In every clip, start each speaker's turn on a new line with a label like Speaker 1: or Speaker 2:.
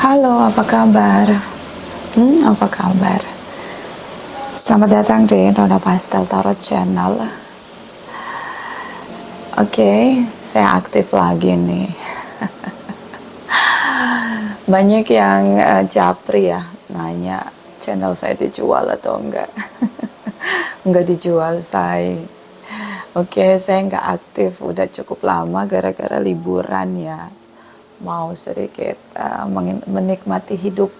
Speaker 1: Halo, apa kabar? Apa kabar? Selamat datang di Nona Pastel Tarot Channel. Oke, saya aktif lagi nih. Banyak yang japri ya, nanya channel saya dijual atau enggak. Enggak dijual, say. Oke, saya nggak aktif udah cukup lama gara-gara liburan ya. Mau sedikit menikmati hidup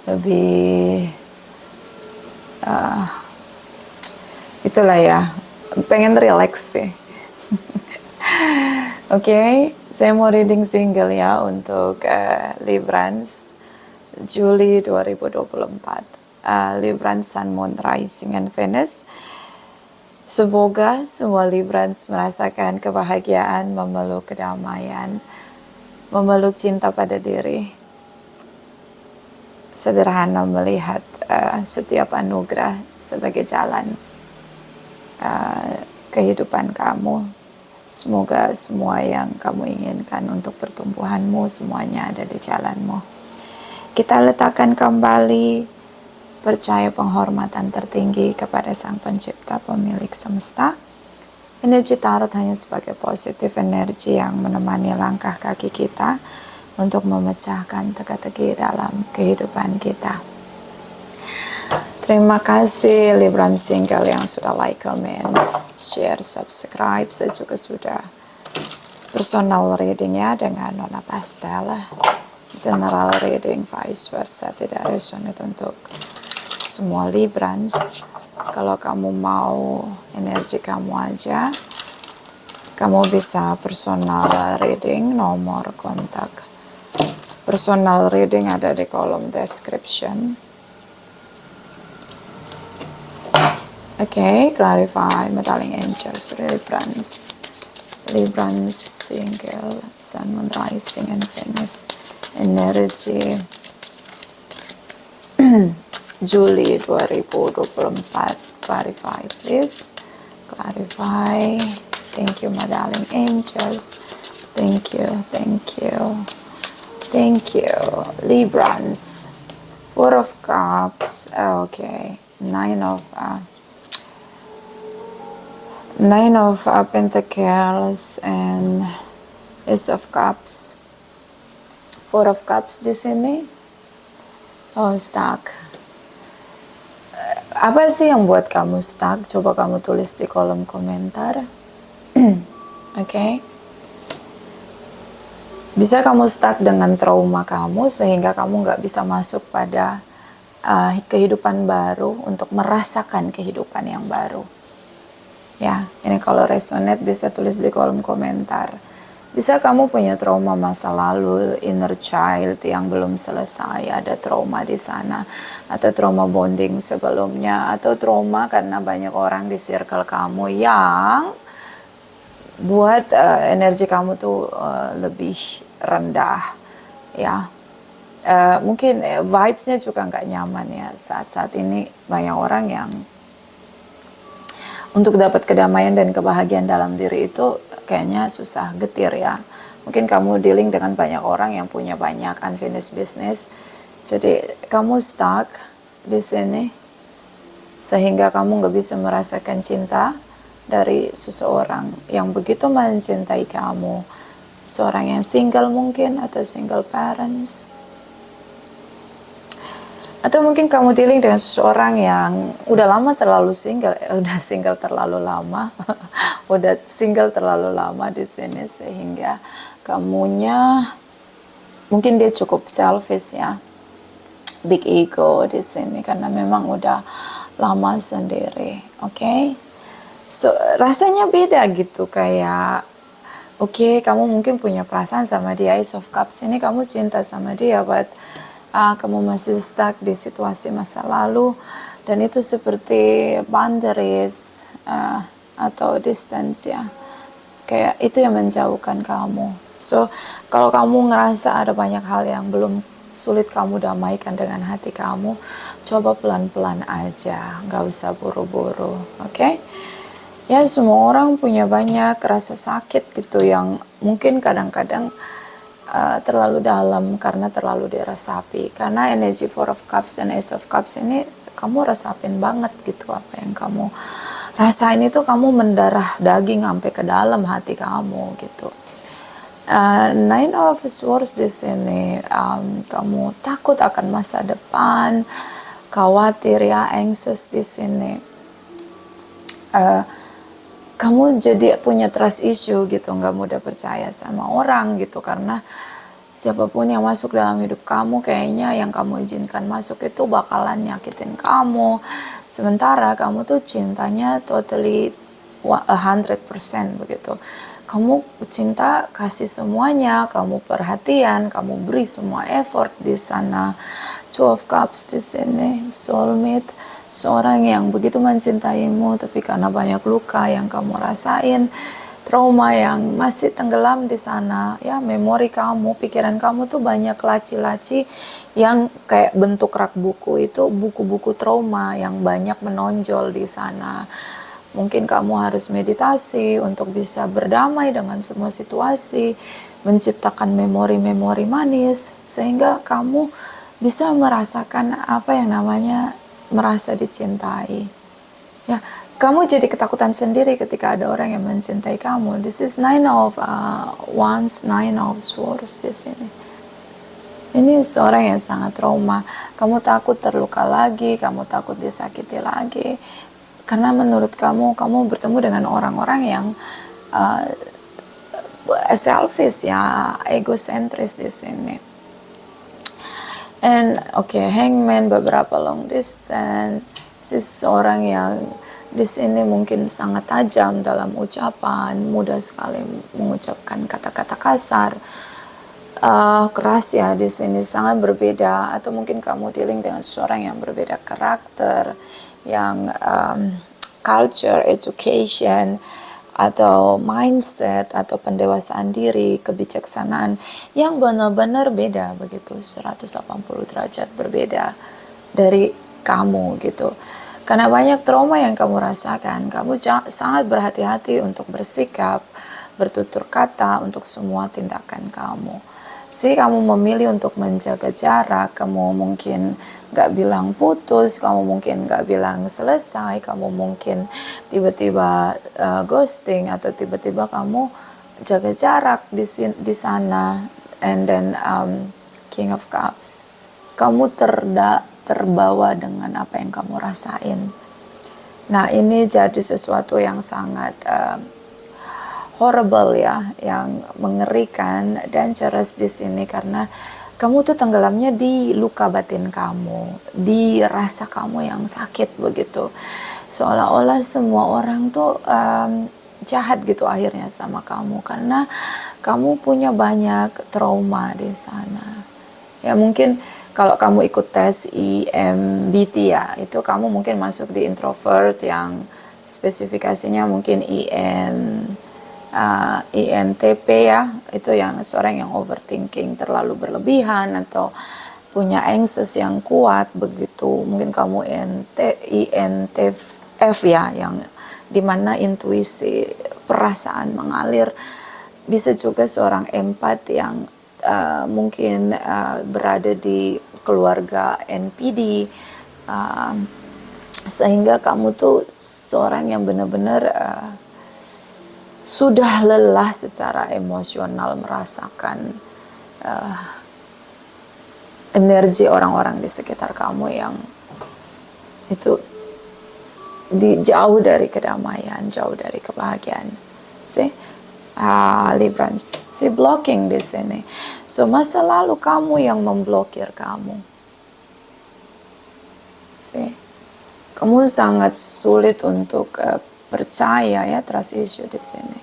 Speaker 1: lebih itulah ya, pengen relax sih. Oke, saya mau reading single ya untuk Librans Juli 2024. Librans Sun, Moon, Rising, and Venus. Semoga semua Librans merasakan kebahagiaan, memeluk kedamaian, memeluk cinta pada diri. Sederhana melihat setiap anugerah sebagai jalan kehidupan kamu. Semoga semua yang kamu inginkan untuk pertumbuhanmu semuanya ada di jalanmu. Kita letakkan kembali percaya penghormatan tertinggi kepada Sang Pencipta Pemilik Semesta. Energi tarot hanya sebagai positif energi yang menemani langkah kaki kita untuk memecahkan teka-teki dalam kehidupan kita. Terima kasih Libran Single yang sudah like, comment, share, subscribe. Saya juga sudah personal reading ya dengan Nona Pastel. General reading vice versa, tidak resonate untuk semua Librans. Kalau kamu mau energi kamu aja, kamu bisa personal reading, nomor kontak personal reading ada di kolom description. Okay, clarify metallic angels, Librans single, Sun, Moon, Rising, and Venus. Energi Juli 2024. Clarify, please. Clarify. Thank you, my darling angels. Thank you, thank you. Thank you. Librans. Four of Cups. Okay. Nine of Pentacles and Ace of Cups. Four of Cups di sini. Oh, stuck. Apa sih yang buat kamu stuck? Coba kamu tulis di kolom komentar. Okay. Bisa kamu stuck dengan trauma kamu sehingga kamu nggak bisa masuk pada kehidupan baru untuk merasakan kehidupan yang baru. Ya, ini kalau resonate bisa tulis di kolom komentar. Bisa kamu punya trauma masa lalu, inner child yang belum selesai, ada trauma di sana, atau trauma bonding sebelumnya, atau trauma karena banyak orang di circle kamu yang buat energi kamu tuh lebih rendah, ya. Mungkin vibes-nya juga nggak nyaman ya saat-saat ini. Banyak orang yang untuk dapat kedamaian dan kebahagiaan dalam diri itu kayaknya susah, getir ya. Mungkin kamu dealing dengan banyak orang yang punya banyak unfinished business. Jadi kamu stuck di sini sehingga kamu nggak bisa merasakan cinta dari seseorang yang begitu mencintai kamu. Seorang yang single mungkin atau single parents. Atau mungkin kamu dealing dengan seseorang yang udah lama terlalu single, udah single terlalu lama, udah single terlalu lama di sini sehingga kamunya mungkin dia cukup selfish ya, big ego di sini karena memang udah lama sendiri, okay? So rasanya beda gitu kayak, okay, kamu mungkin punya perasaan sama dia, Ace of Cups ini kamu cinta sama dia, but kamu masih stuck di situasi masa lalu dan itu seperti boundaries atau distance ya, kayak itu yang menjauhkan kamu. So kalau kamu ngerasa ada banyak hal yang belum sulit kamu damaikan dengan hati kamu, coba pelan-pelan aja, nggak usah buru-buru, okay? Ya semua orang punya banyak rasa sakit gitu yang mungkin kadang-kadang terlalu dalam karena terlalu diresapi. Karena energi Four of Cups dan Ace of Cups ini kamu resapin banget gitu, apa yang kamu rasain itu kamu mendarah daging sampai ke dalam hati kamu gitu. Nine of Swords di sini, kamu takut akan masa depan, khawatir ya, anxious di sini. Kamu jadi punya trust issue gitu, nggak mudah percaya sama orang gitu, karena siapapun yang masuk dalam hidup kamu kayaknya yang kamu izinkan masuk itu bakalan nyakitin kamu, sementara kamu tuh cintanya totally 100% begitu. Kamu cinta, kasih semuanya, kamu perhatian, kamu beri semua effort di sana. Two of Cups di sini, soulmate, seorang yang begitu mencintaimu, tapi karena banyak luka yang kamu rasain, trauma yang masih tenggelam di sana, ya, memori kamu, pikiran kamu tuh banyak laci-laci yang kayak bentuk rak buku, itu buku-buku trauma yang banyak menonjol di sana. Mungkin kamu harus meditasi untuk bisa berdamai dengan semua situasi, menciptakan memori-memori manis, sehingga kamu bisa merasakan apa yang namanya merasa dicintai. Ya, kamu jadi ketakutan sendiri ketika ada orang yang mencintai kamu. This is Nine of Wands, Nine of Swords di sini. Ini seorang yang sangat trauma. Kamu takut terluka lagi, kamu takut disakiti lagi. Karena menurut kamu bertemu dengan orang-orang yang selfish ya, egosentris di sini. And Hangman, beberapa long distance. Seseorang yang di sini mungkin sangat tajam dalam ucapan, mudah sekali mengucapkan kata-kata kasar, keras ya di sini, sangat berbeda. Atau mungkin kamu dealing dengan seseorang yang berbeda karakter, yang culture, education, atau mindset, atau pendewasaan diri, kebijaksanaan yang benar-benar beda begitu, 180 derajat berbeda dari kamu gitu. Karena banyak trauma yang kamu rasakan, kamu sangat berhati-hati untuk bersikap, bertutur kata untuk semua tindakan kamu. Kamu memilih untuk menjaga jarak, kamu mungkin gak bilang putus, kamu mungkin gak bilang selesai, kamu mungkin tiba-tiba ghosting, atau tiba-tiba kamu jaga jarak di sana. And then King of Cups, kamu terbawa dengan apa yang kamu rasain. Nah, ini jadi sesuatu yang sangat horrible ya, yang mengerikan, dangerous di sini, karena kamu tuh tenggelamnya di luka batin kamu, di rasa kamu yang sakit begitu. Seolah-olah semua orang tuh jahat gitu akhirnya sama kamu, karena kamu punya banyak trauma di sana. Ya, mungkin kalau kamu ikut tes EMBT ya, itu kamu mungkin masuk di introvert yang spesifikasinya mungkin INTP ya, itu yang seorang yang overthinking terlalu berlebihan atau punya anxious yang kuat begitu. Mungkin kamu INTF ya, yang dimana intuisi, perasaan mengalir. Bisa juga seorang empat yang mungkin berada di keluarga NPD, sehingga kamu tuh seorang yang benar-benar sudah lelah secara emosional merasakan energi orang-orang di sekitar kamu yang itu jauh dari kedamaian, jauh dari kebahagiaan. Librans, blocking di sini. So masa lalu kamu yang memblokir kamu. Kamu sangat sulit untuk percaya ya, trust issue di sini.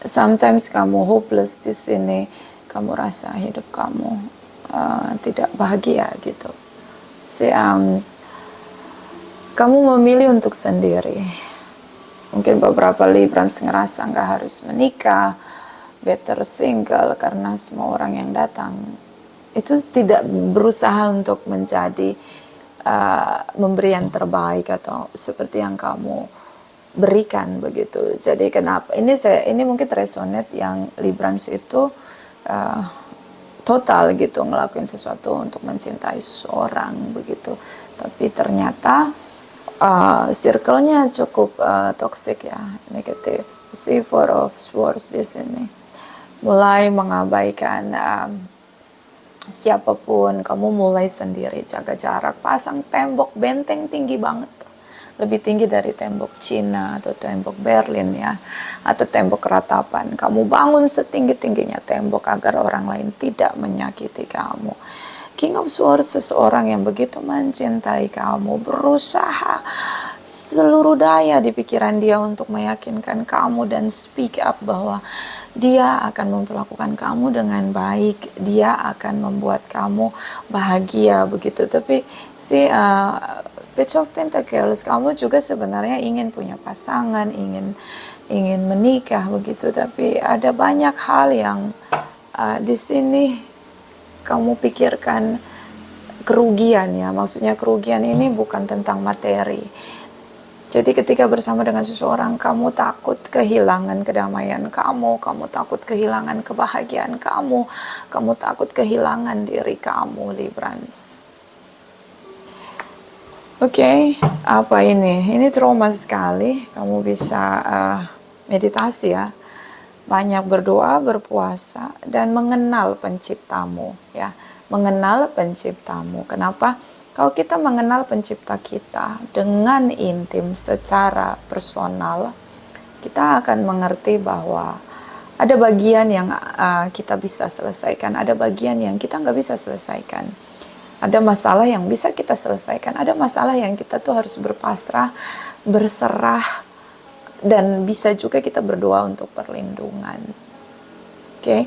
Speaker 1: Sometimes kamu hopeless di sini, kamu rasa hidup kamu tidak bahagia gitu. Kamu memilih untuk sendiri. Mungkin beberapa Librans ngerasa nggak harus menikah, better single, karena semua orang yang datang itu tidak berusaha untuk menjadi memberi yang terbaik atau seperti yang kamu berikan begitu. Jadi kenapa ini mungkin resonate yang Librans itu total gitu ngelakuin sesuatu untuk mencintai seseorang begitu. Tapi ternyata circle-nya cukup toxic ya, negatif. Si Four of Swords di sini mulai mengabaikan siapapun, kamu mulai sendiri, jaga jarak, pasang tembok benteng tinggi banget, lebih tinggi dari tembok Cina atau tembok Berlin ya, atau tembok ratapan. Kamu bangun setinggi-tingginya tembok agar orang lain tidak menyakiti kamu. King of Swords seseorang yang begitu mencintai kamu, berusaha seluruh daya di pikiran dia untuk meyakinkan kamu dan speak up bahwa dia akan memperlakukan kamu dengan baik, dia akan membuat kamu bahagia begitu. Tapi si Page of Pentacles, kamu juga sebenarnya ingin punya pasangan, ingin menikah begitu, tapi ada banyak hal yang di sini kamu pikirkan kerugian ya. Maksudnya kerugian ini bukan tentang materi. Jadi ketika bersama dengan seseorang, kamu takut kehilangan kedamaian kamu takut kehilangan kebahagiaan kamu takut kehilangan diri kamu, Librans. Oke, apa ini? Ini trauma sekali. Kamu bisa meditasi ya. Banyak berdoa, berpuasa, dan mengenal penciptamu ya. Mengenal penciptamu. Kenapa? Kalau kita mengenal pencipta kita dengan intim secara personal, kita akan mengerti bahwa ada bagian yang kita bisa selesaikan, ada bagian yang kita nggak bisa selesaikan. Ada masalah yang bisa kita selesaikan, ada masalah yang kita tuh harus berpasrah, berserah, dan bisa juga kita berdoa untuk perlindungan. Oke.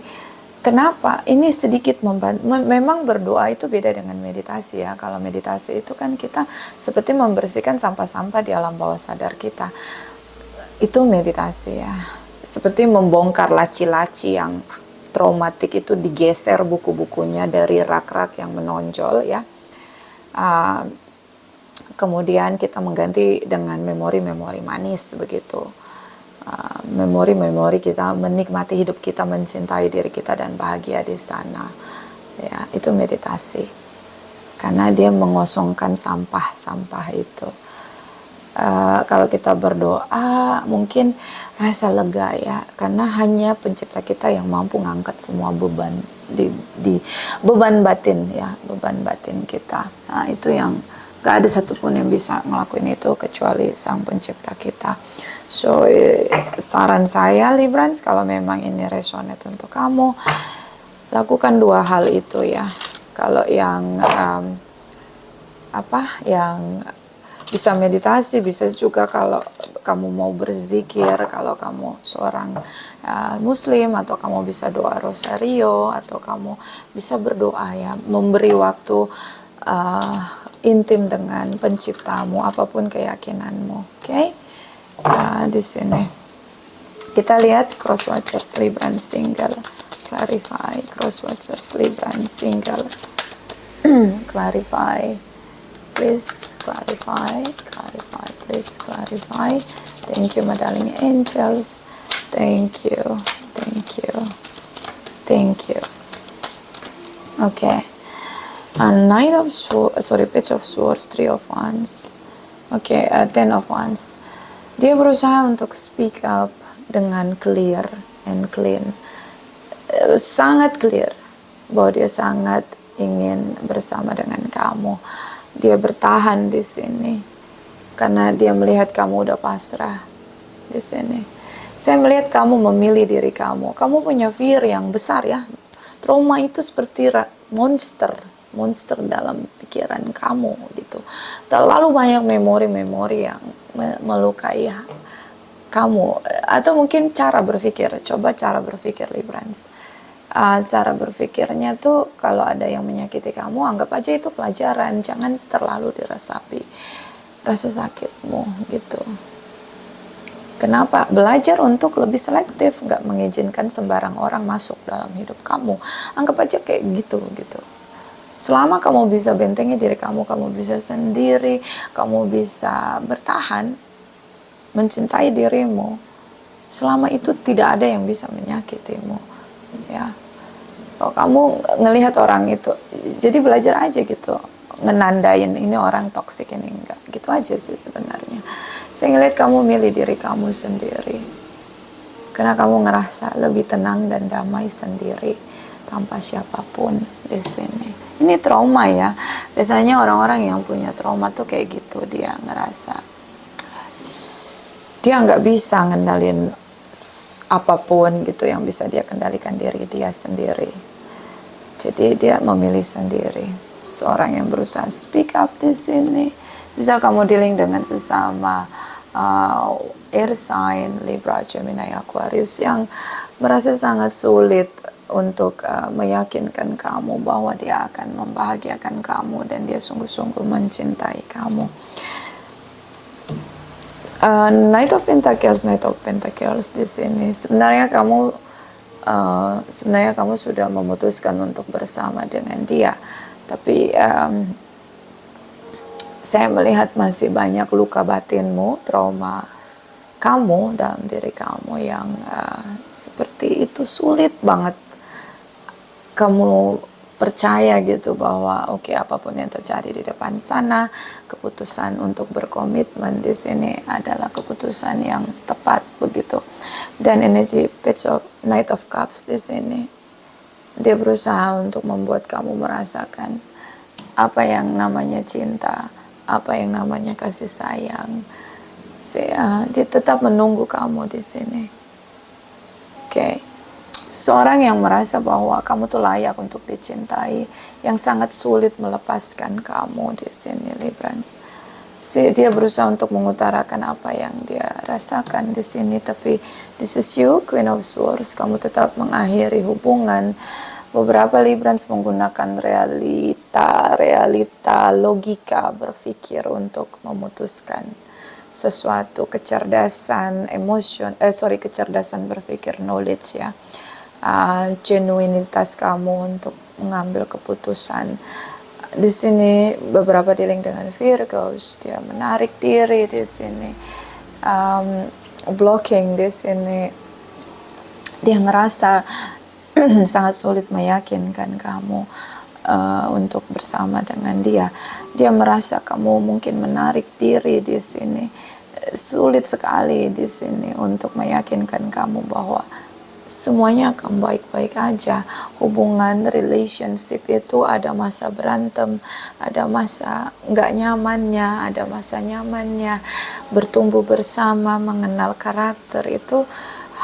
Speaker 1: Kenapa? Ini sedikit membantu. Memang berdoa itu beda dengan meditasi ya. Kalau meditasi itu kan kita seperti membersihkan sampah-sampah di alam bawah sadar kita. Itu meditasi ya. Seperti membongkar laci-laci yang traumatik itu, digeser buku-bukunya dari rak-rak yang menonjol ya. Kemudian kita mengganti dengan memori-memori manis begitu. Memori-memori kita menikmati hidup kita, mencintai diri kita dan bahagia di sana ya. Itu meditasi karena dia mengosongkan sampah-sampah itu. Kalau kita berdoa mungkin rasa lega ya, karena hanya pencipta kita yang mampu ngangkat semua beban di beban batin ya, beban batin kita. Nah, itu yang gak ada satupun yang bisa ngelakuin itu kecuali sang pencipta kita. So, saran saya Librans, kalau memang ini resonate untuk kamu, lakukan dua hal itu ya. Kalau yang yang bisa meditasi, bisa juga kalau kamu mau berzikir, kalau kamu seorang muslim, atau kamu bisa doa rosario, atau kamu bisa berdoa ya, memberi waktu intim dengan penciptamu, apapun keyakinanmu. Oke? Di sini kita lihat cross watchers Libra single, clarify cross watchers Libra single. Clarify, please clarify, please clarify. Thank you, my darling angels. Thank you. Okay. Knight of Swords, Page of Swords, Three of Wands. Okay, Ten of Wands. Dia berusaha untuk speak up dengan clear and clean. Sangat clear bahwa dia sangat ingin bersama dengan kamu. Dia bertahan di sini karena dia melihat kamu udah pasrah di sini. Saya melihat kamu memilih diri kamu. Kamu punya fear yang besar ya. Trauma itu seperti monster dalam pikiran kamu gitu. Terlalu banyak memori-memori yang melukai kamu, atau mungkin cara berpikir. Coba cara berpikir Librans. Cara berpikirnya tuh kalau ada yang menyakiti kamu, anggap aja itu pelajaran, jangan terlalu diresapi rasa sakitmu gitu. Kenapa? Belajar untuk lebih selektif, nggak mengizinkan sembarang orang masuk dalam hidup kamu. Anggap aja kayak gitu. Selama kamu bisa bentengi diri kamu bisa sendiri, kamu bisa bertahan, mencintai dirimu, selama itu tidak ada yang bisa menyakitimu. Ya, Kalau kamu ngelihat orang itu, jadi belajar aja gitu, ngenandain ini orang toksik ini enggak, gitu aja sih sebenarnya. Saya ngelihat kamu milih diri kamu sendiri, karena kamu ngerasa lebih tenang dan damai sendiri tanpa siapapun di sini. Ini trauma ya. Biasanya orang-orang yang punya trauma tuh kayak gitu, dia ngerasa dia nggak bisa ngendalin apapun gitu yang bisa dia kendalikan diri dia sendiri. Jadi dia memilih sendiri. Seorang yang berusaha speak up di sini. Bisa kamu dealing dengan sesama air sign Libra, Gemini, Aquarius yang merasa sangat sulit untuk meyakinkan kamu bahwa dia akan membahagiakan kamu dan dia sungguh-sungguh mencintai kamu. Knight of Pentacles di sini. Sebenarnya kamu sudah memutuskan untuk bersama dengan dia, tapi saya melihat masih banyak luka batinmu, trauma kamu dalam diri kamu yang seperti itu sulit banget kamu percaya gitu bahwa oke, apapun yang terjadi di depan sana, keputusan untuk berkomitmen di sini adalah keputusan yang tepat begitu. Dan energi Knight of Cups di sini, dia berusaha untuk membuat kamu merasakan apa yang namanya cinta, apa yang namanya kasih sayang. Dia tetap menunggu kamu di sini. Oke. Seorang yang merasa bahwa kamu tuh layak untuk dicintai, yang sangat sulit melepaskan kamu di sini, Librans. Dia berusaha untuk mengutarakan apa yang dia rasakan di sini, tapi this is you, Queen of Swords. Kamu tetap mengakhiri hubungan. Beberapa Librans menggunakan realita, logika berpikir untuk memutuskan sesuatu, kecerdasan kecerdasan berpikir, knowledge ya. Genuinitas kamu untuk mengambil keputusan. Di sini beberapa dealing dengan Virgos, dia menarik diri di sini, blocking di sini. Dia ngerasa sangat sulit meyakinkan kamu untuk bersama dengan dia. Dia merasa kamu mungkin menarik diri di sini. Sulit sekali di sini untuk meyakinkan kamu bahwa semuanya akan baik-baik aja. Hubungan, relationship itu ada masa berantem, ada masa nggak nyamannya, ada masa nyamannya. Bertumbuh bersama, mengenal karakter itu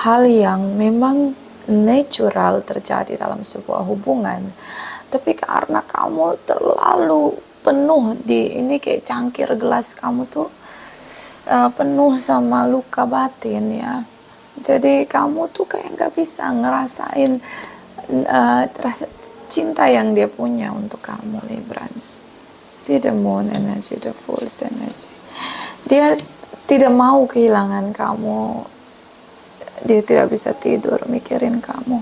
Speaker 1: hal yang memang natural terjadi dalam sebuah hubungan. Tapi karena kamu terlalu penuh ini kayak cangkir gelas kamu tuh penuh sama luka batin ya. Jadi kamu tuh kayak nggak bisa ngerasain rasa cinta yang dia punya untuk kamu, Librans. See the moon energy, the fool's energy. Dia tidak mau kehilangan kamu. Dia tidak bisa tidur mikirin kamu.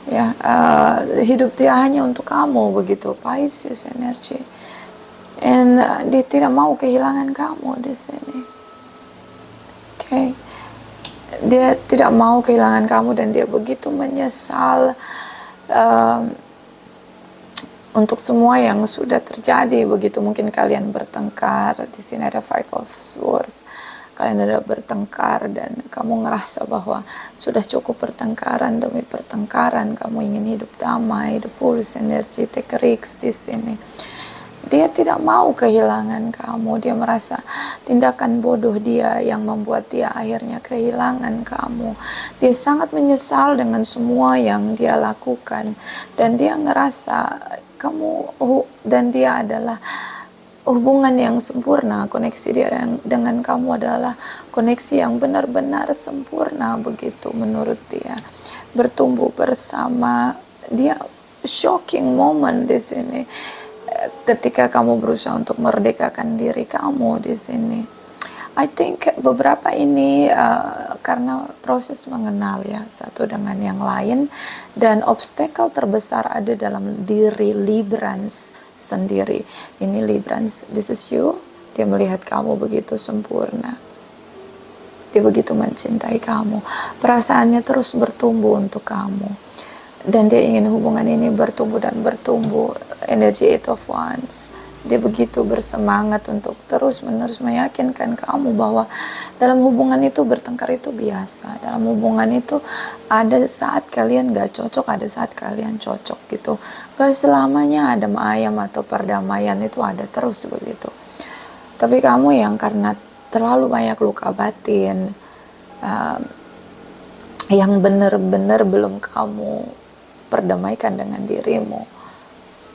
Speaker 1: Ya, hidup dia hanya untuk kamu begitu, Pisces energy. And dia tidak mau kehilangan kamu di sini. Okay. Dia tidak mau kehilangan kamu dan dia begitu menyesal untuk semua yang sudah terjadi begitu. Mungkin kalian bertengkar, di sini ada Five of Swords. Kalian ada bertengkar dan kamu ngerasa bahwa sudah cukup pertengkaran demi pertengkaran. Kamu ingin hidup damai, the Fool's energy, take risks di sini. Dia tidak mau kehilangan kamu. Dia merasa tindakan bodoh dia yang membuat dia akhirnya kehilangan kamu. Dia sangat menyesal dengan semua yang dia lakukan. Dan dia ngerasa kamu dan dia adalah hubungan yang sempurna. Koneksi dia dengan kamu adalah koneksi yang benar-benar sempurna begitu menurut dia. Bertumbuh bersama. Dia shocking moment di sini. Ketika kamu berusaha untuk merdekakan diri kamu di sini. I think beberapa ini karena proses mengenal ya satu dengan yang lain, dan obstacle terbesar ada dalam diri Librans sendiri. Ini Librans, this is you. Dia melihat kamu begitu sempurna. Dia begitu mencintai kamu. Perasaannya terus bertumbuh untuk kamu. dan dia ingin hubungan ini bertumbuh dan bertumbuh. Energi Eight of Wands, dia begitu bersemangat untuk terus menerus meyakinkan kamu bahwa dalam hubungan itu bertengkar itu biasa. Dalam hubungan itu ada saat kalian gak cocok, ada saat kalian cocok gitu. Gak selamanya adem ayam atau perdamaian, itu ada terus begitu. Tapi kamu yang karena terlalu banyak luka batin, yang benar-benar belum kamu perdamaikan dengan dirimu,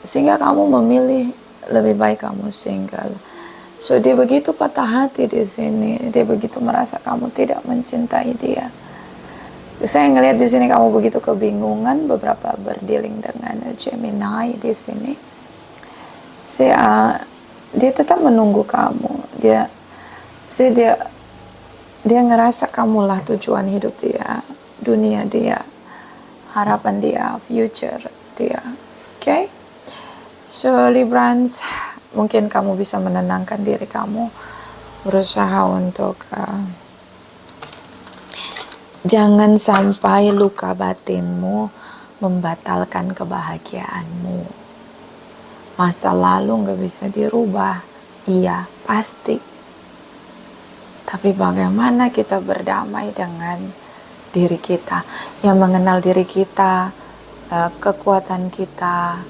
Speaker 1: sehingga kamu memilih lebih baik kamu single. So dia begitu patah hati di sini, dia begitu merasa kamu tidak mencintai dia. Saya ngelihat di sini kamu begitu kebingungan, beberapa berdealing dengan Gemini di sini. Dia tetap menunggu kamu. Dia ngerasa kamulah tujuan hidup dia, dunia dia, harapan dia, future dia. Oke? So Librans, mungkin kamu bisa menenangkan diri kamu, berusaha untuk jangan sampai luka batinmu membatalkan kebahagiaanmu. Masa lalu gak bisa dirubah, iya pasti. Tapi bagaimana kita berdamai dengan diri kita, yang mengenal diri kita, kekuatan kita,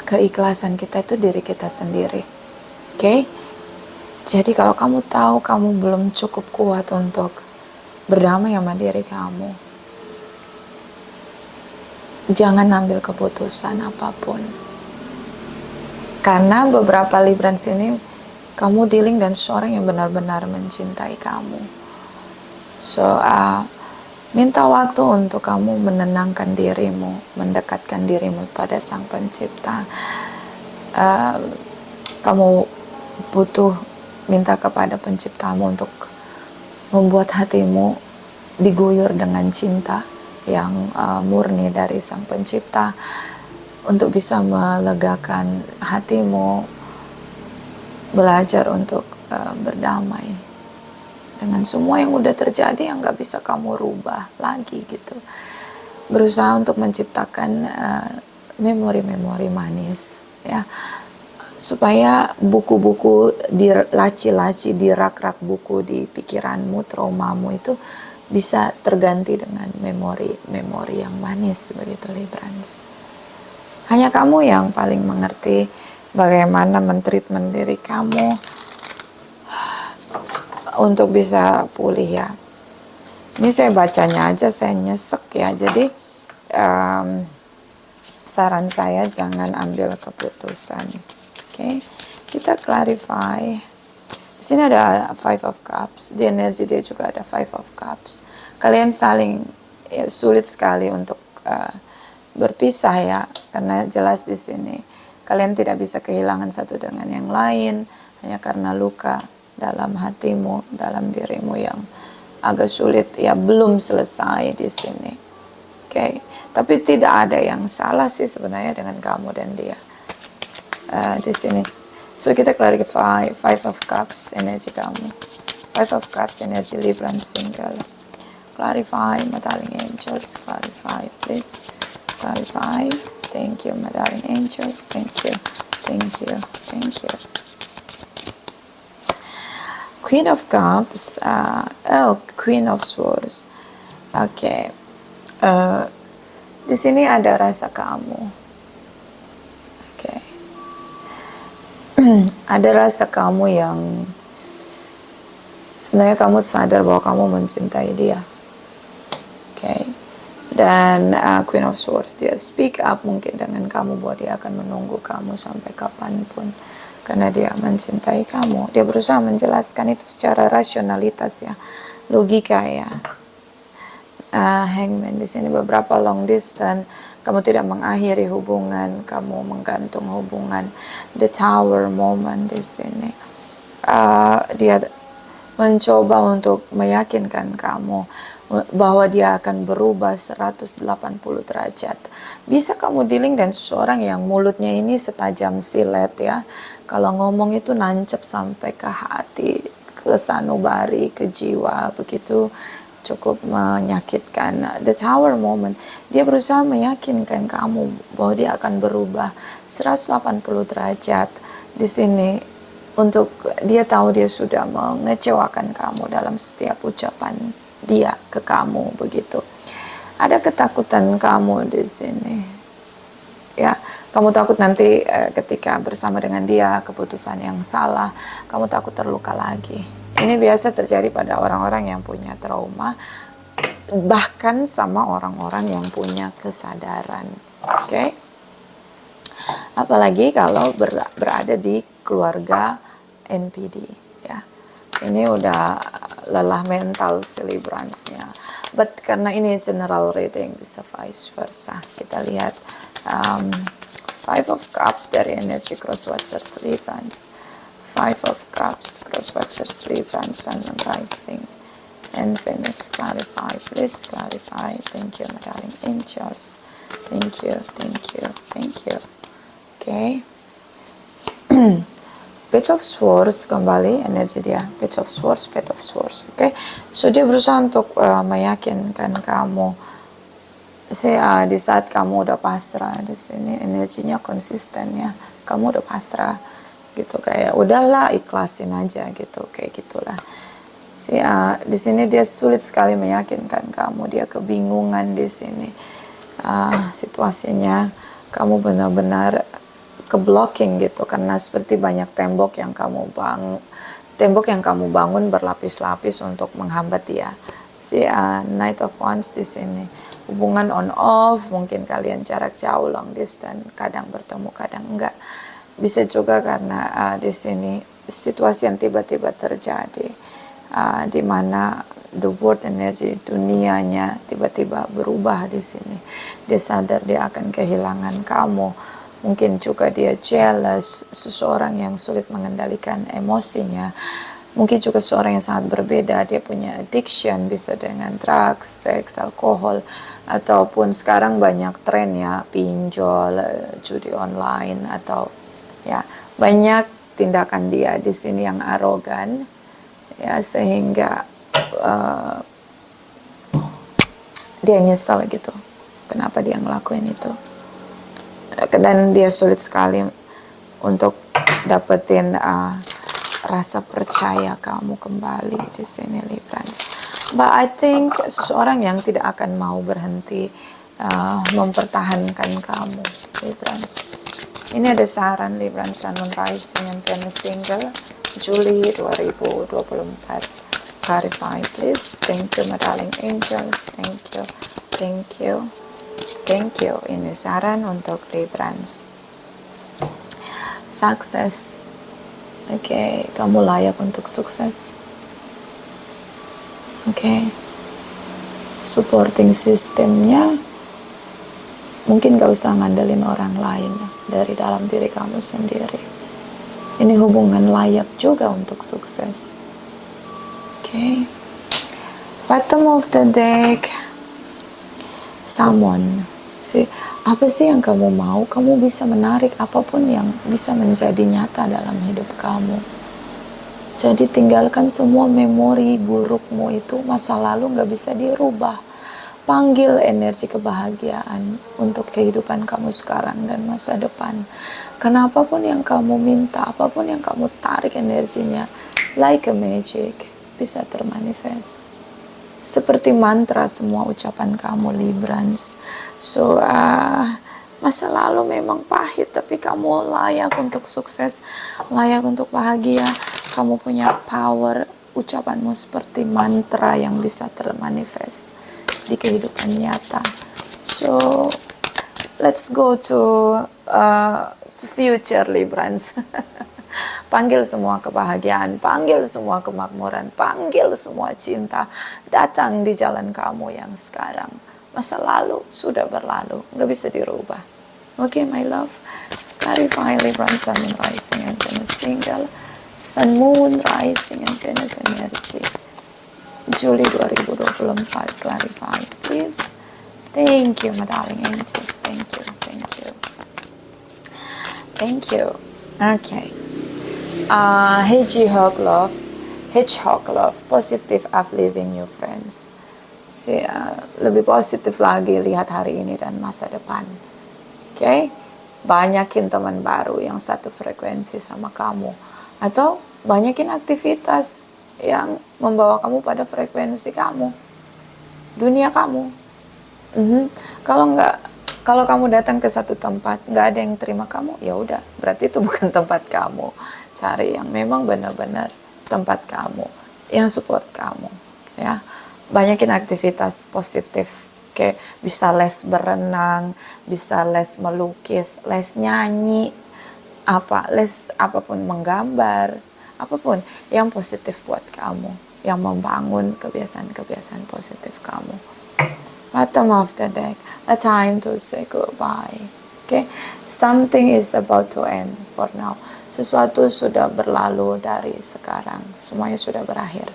Speaker 1: keikhlasan kita itu diri kita sendiri. Oke? Jadi kalau kamu tahu kamu belum cukup kuat untuk berdamai sama diri kamu, jangan ambil keputusan apapun. Karena beberapa Librans ini kamu dealing dengan seorang yang benar-benar mencintai kamu. So, minta waktu untuk kamu menenangkan dirimu, mendekatkan dirimu pada Sang Pencipta. Kamu butuh minta kepada Penciptamu untuk membuat hatimu diguyur dengan cinta yang murni dari Sang Pencipta, untuk bisa melegakan hatimu, belajar untuk berdamai dengan semua yang udah terjadi yang gak bisa kamu rubah lagi gitu. Berusaha untuk menciptakan memori-memori manis ya, supaya buku-buku di laci-laci, di rak-rak buku di pikiranmu, traumamu itu bisa terganti dengan memori-memori yang manis begitu Librans. Hanya kamu yang paling mengerti bagaimana mentreatment diri kamu untuk bisa pulih ya. Ini saya bacanya aja saya nyesek ya. Jadi saran saya jangan ambil keputusan. Oke, kita clarify. Di sini ada Five of Cups. Di energi dia juga ada Five of Cups. Kalian saling sulit sekali untuk berpisah ya, karena jelas di sini kalian tidak bisa kehilangan satu dengan yang lain hanya karena luka dalam hatimu, dalam dirimu yang agak sulit ya, belum selesai di sini. Oke, tapi tidak ada yang salah sih sebenarnya dengan kamu dan dia di sini. So kita clarify Five of Cups energi kamu, Five of Cups energi Libran single. Clarify, my darling angels, clarify please, clarify. Thank you, my darling angels, thank you, thank you, thank you. Queen of Cups, Queen of Swords. Oke, di sini ada rasa kamu. Oke, ada rasa kamu yang sebenarnya kamu sadar bahwa kamu mencintai dia. Oke, dan Queen of Swords, dia speak up mungkin dengan kamu bahwa dia akan menunggu kamu sampai kapanpun. Karena dia mencintai kamu, dia berusaha menjelaskan itu secara rasionalitas ya, logika ya. Hangman di sini beberapa long distance, kamu tidak mengakhiri hubungan, kamu menggantung hubungan. The Tower moment di sini, dia mencoba untuk meyakinkan kamu bahwa dia akan berubah 180 derajat. Bisa kamu dealing dengan seseorang yang mulutnya ini setajam silet ya. Kalau ngomong itu nancep sampai ke hati, ke sanubari, ke jiwa begitu. cukup menyakitkan. The Tower moment, dia berusaha meyakinkan kamu bahwa dia akan berubah 180 derajat di sini. Untuk dia tahu dia sudah mengecewakan kamu dalam setiap ucapan dia ke kamu begitu. Ada ketakutan kamu di sini, ya. Kamu takut nanti ketika bersama dengan dia keputusan yang salah, kamu takut terluka lagi. Ini biasa terjadi pada orang-orang yang punya trauma, bahkan sama orang-orang yang punya kesadaran. Oke? Apalagi kalau berada di keluarga NPD, ya. Ini udah lelah mental celebrance-nya. But karena ini general reading, bisa vice versa. Kita lihat Five of Cups dari energi Crosswatchers Librans. Five of Cups, Crosswatchers Librans, Sun and Rising. And Venus, clarify, please clarify. Thank you, my darling angels. Thank you, thank you, thank you. Okay. Page of Swords kembali energi dia. Page of Swords, Page of Swords. Okay. So dia berusaha untuk meyakinkan kamu. Di saat kamu udah pasrah di sini, energinya konsisten ya. Kamu udah pasrah gitu, kayak udahlah ikhlasin aja gitu, kayak gitulah. Di sini dia sulit sekali meyakinkan kamu, dia kebingungan di sini. Situasinya kamu benar-benar ke-blocking gitu, karena seperti banyak tembok yang kamu bangun berlapis-lapis untuk menghambat dia. Knight of Wands di sini. Hubungan on off, mungkin kalian jarak jauh, long distance, kadang bertemu, kadang enggak. Bisa juga karena di sini situasi yang tiba-tiba terjadi, di mana the world energy, dunianya tiba-tiba berubah di sini. Dia sadar dia akan kehilangan kamu. Mungkin juga dia jealous, seseorang yang sulit mengendalikan emosinya. Mungkin juga seorang yang sangat berbeda, dia punya addiction, bisa dengan drugs, seks, alkohol, ataupun sekarang banyak tren ya, pinjol, judi online, atau ya banyak tindakan dia di sini yang arogan, ya, sehingga dia nyesel gitu, kenapa dia ngelakuin itu, dan dia sulit sekali untuk dapetin rasa percaya kamu kembali di sini, Librans. But I think seseorang yang tidak akan mau berhenti mempertahankan kamu, Librans. Ini ada saran Librans, Sun and Rising and Venus single Juli 2024. Clarify please. Thank you, my darling angels. Thank you, thank you, thank you. Ini saran untuk Librans. Sukses. Oke, kamu layak untuk sukses. Oke. Supporting sistemnya mungkin gak usah ngandelin orang lain, dari dalam diri kamu sendiri. Ini hubungan layak juga untuk sukses. Oke. Bottom of the deck, someone. Apa sih yang kamu mau? Kamu bisa menarik apapun yang bisa menjadi nyata dalam hidup kamu. Jadi tinggalkan semua memori burukmu itu, masa lalu gak bisa dirubah. Panggil energi kebahagiaan untuk kehidupan kamu sekarang dan masa depan. Karena apapun yang kamu minta, apapun yang kamu tarik energinya, like a magic, bisa termanifest. Seperti mantra semua ucapan kamu, Librans. So, masa lalu memang pahit, tapi kamu layak untuk sukses, layak untuk bahagia. Kamu punya power, ucapanmu seperti mantra yang bisa termanifest di kehidupan nyata. So, let's go to future, Librans. Panggil semua kebahagiaan, panggil semua kemakmuran, panggil semua cinta datang di jalan kamu yang sekarang. Masa lalu sudah berlalu, gak bisa dirubah. Oke, my love. Clarify Libra, Sun and Rising and Venus single. Sun, Moon, Rising and Venus energy. Juli 2024, clarify please. Thank you, my darling angels. Thank you, thank you. Thank you. Okay. Hedgehog love, positive uplifting new friends. lebih positif lagi lihat hari ini dan masa depan. Oke? Banyakin teman baru yang satu frekuensi sama kamu, atau banyakin aktivitas yang membawa kamu pada frekuensi kamu, dunia kamu. Kalau kamu datang ke satu tempat nggak ada yang terima kamu, ya udah, berarti itu bukan tempat kamu. Cari yang memang benar-benar tempat kamu, yang support kamu, ya. Banyakin aktivitas positif, kayak bisa les berenang, bisa les melukis, les nyanyi, les apapun, menggambar, apapun yang positif buat kamu, yang membangun kebiasaan-kebiasaan positif kamu. Bottom of the deck, a time to say goodbye. Okay, something is about to end for now. Sesuatu sudah berlalu dari sekarang, semuanya sudah berakhir.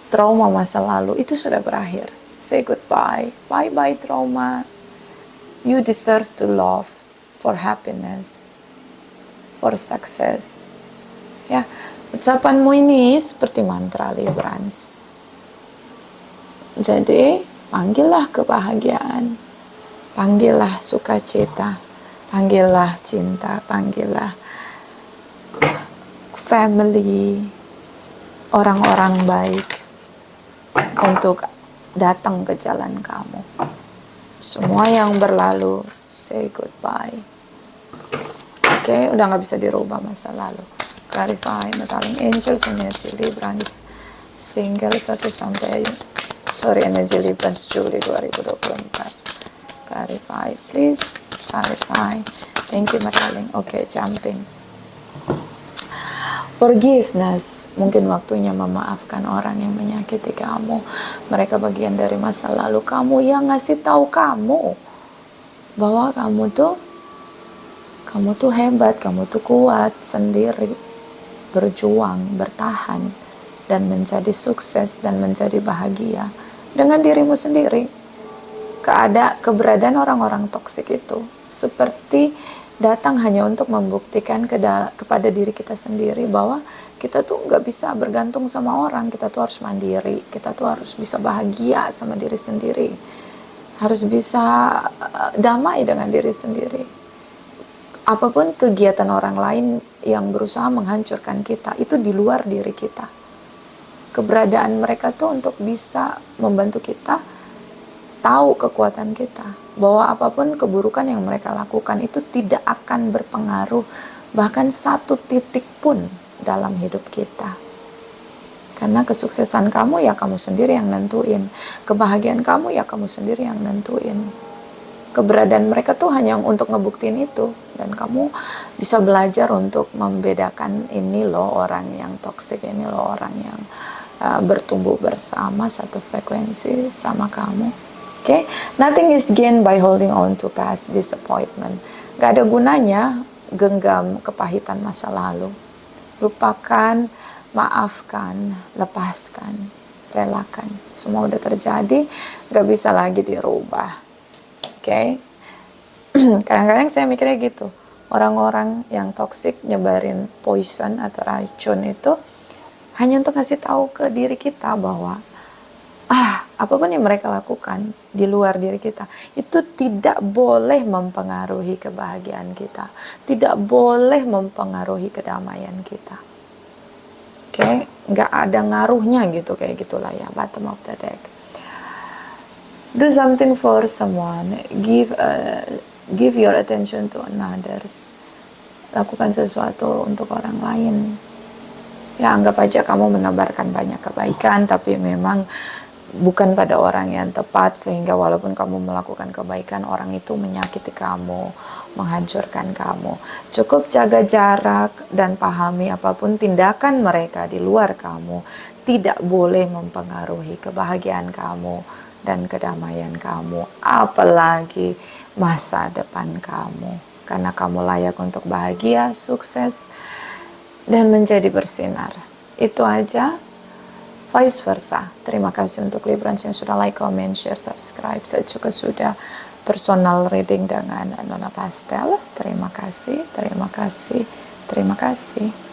Speaker 1: Trauma masa lalu itu sudah berakhir. Say goodbye, bye-bye trauma. You deserve to love, for happiness, for success. Ya, ucapanmu ini seperti mantra Librans. Jadi panggillah kebahagiaan, panggillah sukacita, panggillah cinta, panggillah family, orang-orang baik untuk datang ke jalan kamu. Semua yang berlalu, say goodbye. Oke, udah gak bisa dirubah masa lalu. Clarify, Metallic Angels, Energy Librans, single 1 sampai Energy Librans Juli 2024. Clarify, please. Clarify. Thank you, Metallic. Oke, jumping. Forgiveness. Mungkin waktunya memaafkan orang yang menyakiti kamu. Mereka bagian dari masa lalu kamu, yang ngasih tahu kamu bahwa kamu tuh hebat, kamu tuh kuat sendiri, berjuang, bertahan, dan menjadi sukses dan menjadi bahagia dengan dirimu sendiri. Keberadaan orang-orang toksik itu seperti datang hanya untuk membuktikan kepada diri kita sendiri bahwa kita tuh nggak bisa bergantung sama orang, kita tuh harus mandiri, kita tuh harus bisa bahagia sama diri sendiri, harus bisa damai dengan diri sendiri. Apapun kegiatan orang lain yang berusaha menghancurkan kita, itu di luar diri kita. Keberadaan mereka tuh untuk bisa membantu kita tahu kekuatan kita, bahwa apapun keburukan yang mereka lakukan itu tidak akan berpengaruh bahkan satu titik pun dalam hidup kita. Karena kesuksesan kamu ya kamu sendiri yang nentuin, kebahagiaan kamu ya kamu sendiri yang nentuin. Keberadaan mereka tuh hanya untuk ngebuktiin itu, dan kamu bisa belajar untuk membedakan ini loh orang yang toksik, ini loh orang yang bertumbuh bersama satu frekuensi sama kamu. Okay? Nothing is gained by holding on to past disappointment. Gak ada gunanya genggam kepahitan masa lalu. Lupakan, maafkan, lepaskan, relakan. Semua udah terjadi, gak bisa lagi dirubah. Okay? Kadang-kadang saya mikirnya gitu. Orang-orang yang toksik nyebarin poison atau racun itu hanya untuk ngasih tahu ke diri kita bahwa apapun yang mereka lakukan di luar diri kita itu tidak boleh mempengaruhi kebahagiaan kita, tidak boleh mempengaruhi kedamaian kita. Oke, nggak ada ngaruhnya gitu, kayak gitulah ya, bottom of the deck. Do something for someone, give your attention to others. Lakukan sesuatu untuk orang lain. Ya, anggap aja kamu menebarkan banyak kebaikan, tapi memang bukan pada orang yang tepat, sehingga walaupun kamu melakukan kebaikan, orang itu menyakiti kamu, menghancurkan kamu. Cukup jaga jarak dan pahami apapun tindakan mereka di luar kamu tidak boleh mempengaruhi kebahagiaan kamu dan kedamaian kamu, apalagi masa depan kamu. Karena kamu layak untuk bahagia, sukses, dan menjadi bersinar. Itu aja. Vice versa. Terima kasih untuk Librans yang sudah like, comment, share, subscribe. Saya juga sudah personal reading dengan Nona Pastel. Terima kasih, terima kasih, terima kasih.